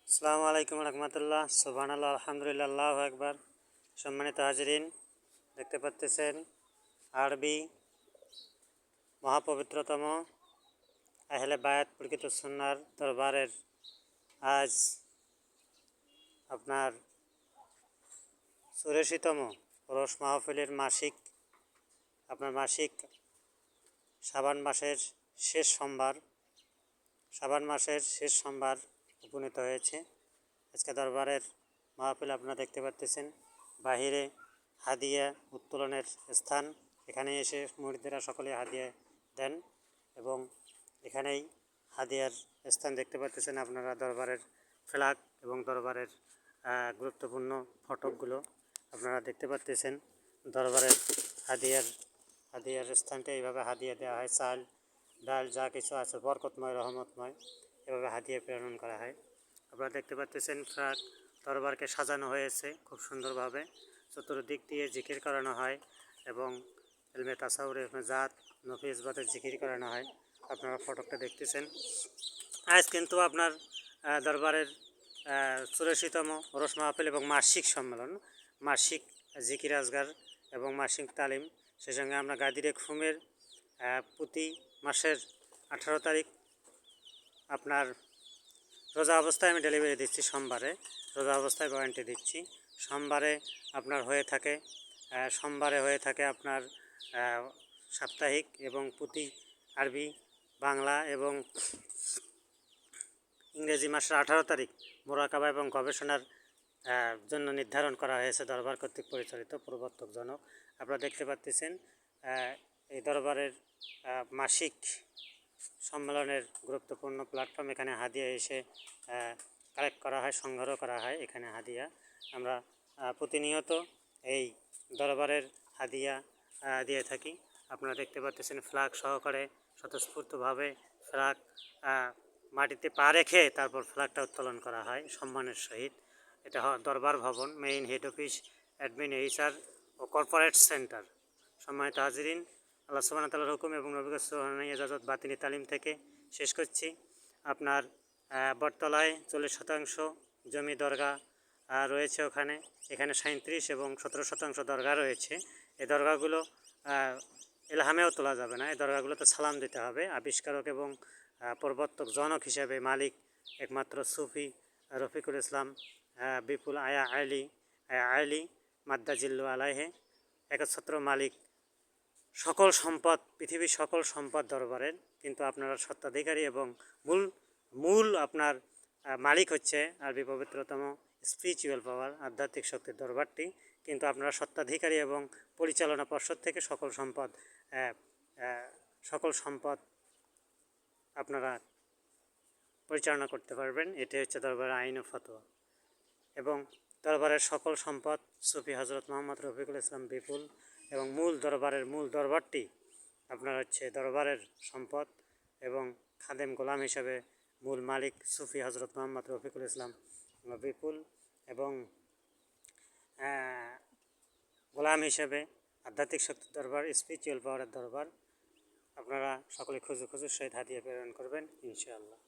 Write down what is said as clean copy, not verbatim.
আসসালামু আলাইকুম রহমতুল্লাহ। সুবহানাল্লাহ, আলহামদুলিল্লাহ, আল্লাহু আকবার। সম্মানিত হাজিরিন, দেখতে পাচ্ছেন আরবি মহাপবিত্রতম আহলে বায়াত প্রকৃত সুন্নার দরবারের আজ আপনার 84তম রোশ মাহফিলের মাসিক শাবান মাসের শেষ সোমবার উপনীত হয়েছে। আজকে দরবারের মাহফিল আপনারা দেখতে পাচ্ছেন। বাহিরে হাদিয়া উত্তোলনের স্থান, এখানে এসে মুরিদরা সকলে হাদিয়া দেন এবং এখানেই হাদিয়ার স্থান দেখতে পাচ্ছেন আপনারা। দরবারের ফ্ল্যাগ এবং দরবারের গুরুত্বপূর্ণ ফটকগুলো আপনারা দেখতে পাচ্ছেন। দরবারের হাদিয়ার স্থানটা এইভাবে হাদিয়া দেওয়া হয়। চাল ডাল যা কিছু আছে বরকতময় রহমতময়, এভাবে হাদিয়া প্রেরণ করা হয়। আপনারা দেখতে পাচ্ছেন ফ্ল্যাগ দরবারকে সাজানো হয়েছে খুব সুন্দরভাবে। চতুর্দিক দিয়ে জিকির করানো হয় এবং এলমে তাসাউরে জাত নফি ইসবাতের জিকির করানো হয়। আপনারা ফটকটা দেখতেছেন। আজ কিন্তু আপনার দরবারের 84তম রোশ মাহফিল এবং মাসিক সম্মেলন, মাসিক জিকির আজগার এবং মাসিক তালিম। সেই সঙ্গে আমরা গাদিরে খুমের প্রতি মাসের 18 তারিখ আপনার রোজা অবস্থায় আমি ডেলিভারি দিচ্ছি। সোমবারে রোজা অবস্থায় ওয়ারেন্টি দিচ্ছি। সোমবারে হয়ে থাকে আপনার সাপ্তাহিক এবং প্রতি আরবি বাংলা এবং ইংরেজি মাসের 18 তারিখ মোরাকাবা এবং গবেষণার জন্য নির্ধারণ করা হয়েছে দরবার কর্তৃক পরিচালিত প্রবর্তকজনক। আপনারা দেখতে পাচ্ছেন এই দরবারের মাসিক সম্মেলনের গুরুত্বপূর্ণ প্ল্যাটফর্ম। এখানে হাদিয়া এসে কালেক্ট করা হয়, সংগ্রহ করা হয়। এখানে হাদিয়া আমরা প্রতিনিয়ত এই দরবারের হাদিয়া দিয়ে থাকি। আপনারা দেখতে পাচ্ছেন ফ্ল্যাগ সহকারে স্বতঃস্ফূর্তভাবে ফ্ল্যাগ মাটিতে পা রেখে তারপর ফ্ল্যাগটা উত্তোলন করা হয় সম্মানের সহিত। এটা Darbar Bhaban, main head office, admin, HR ও কর্পোরেট সেন্টার। সম্মানিত হাজিরিন, আল্লাহ সুবহানাহু ওয়া তাআলার হুকুম এবং নবী রাসূলের ইজাজত বাতিনি তালিম থেকে শেষ করছি। আপনার বটতলায় 40% জমি দরগা রয়েছে। এখানে 37 এবং 17% দরগা রয়েছে। এই দরগাগুলো এলহামেও তোলা যাবে না, এই দরগাগুলোতে সালাম দিতে হবে। আবিষ্কারক এবং প্রবর্তক জনক হিসেবে মালিক একমাত্র সুফি রফিকুল ইসলাম বিপুল আলী মাদ্দাজিল্লু আলাইহে একচ্ছত্র মালিক। সকল সম্পদ, পৃথিবীর সকল সম্পদ দরবারের, কিন্তু আপনারা স্বত্বাধিকারী এবং মূল আপনার মালিক হচ্ছে আরবি পবিত্রতম স্পিরিচুয়াল পাওয়ার, আধ্যাত্মিক শক্তির দরবারটি। কিন্তু আপনারা স্বত্বাধিকারী এবং পরিচালনা পর্ষদ থেকে সকল সম্পদ আপনারা পরিচালনা করতে পারবেন। এটি হচ্ছে দরবারের আইন ও ফতোয়া। এবং দরবারের সকল সম্পদ সুফি হজরত মোহাম্মদ রফিকুল ইসলাম বিপুল এবং মূল দরবারটি আপনার হচ্ছে দরবারের সম্পদ এবং খাদেম গোলাম হিসাবে মূল মালিক সুফি হজরত মোহাম্মদ রফিকুল ইসলাম বিপুল এবং গোলাম হিসেবে আধ্যাত্মিক শক্তির দরবার, স্পিরিচুয়াল পাওয়ারের দরবার। আপনারা সকলে খুঁজে সহিত হাদিয়া প্রেরণ করবেন ইনশাআল্লাহ।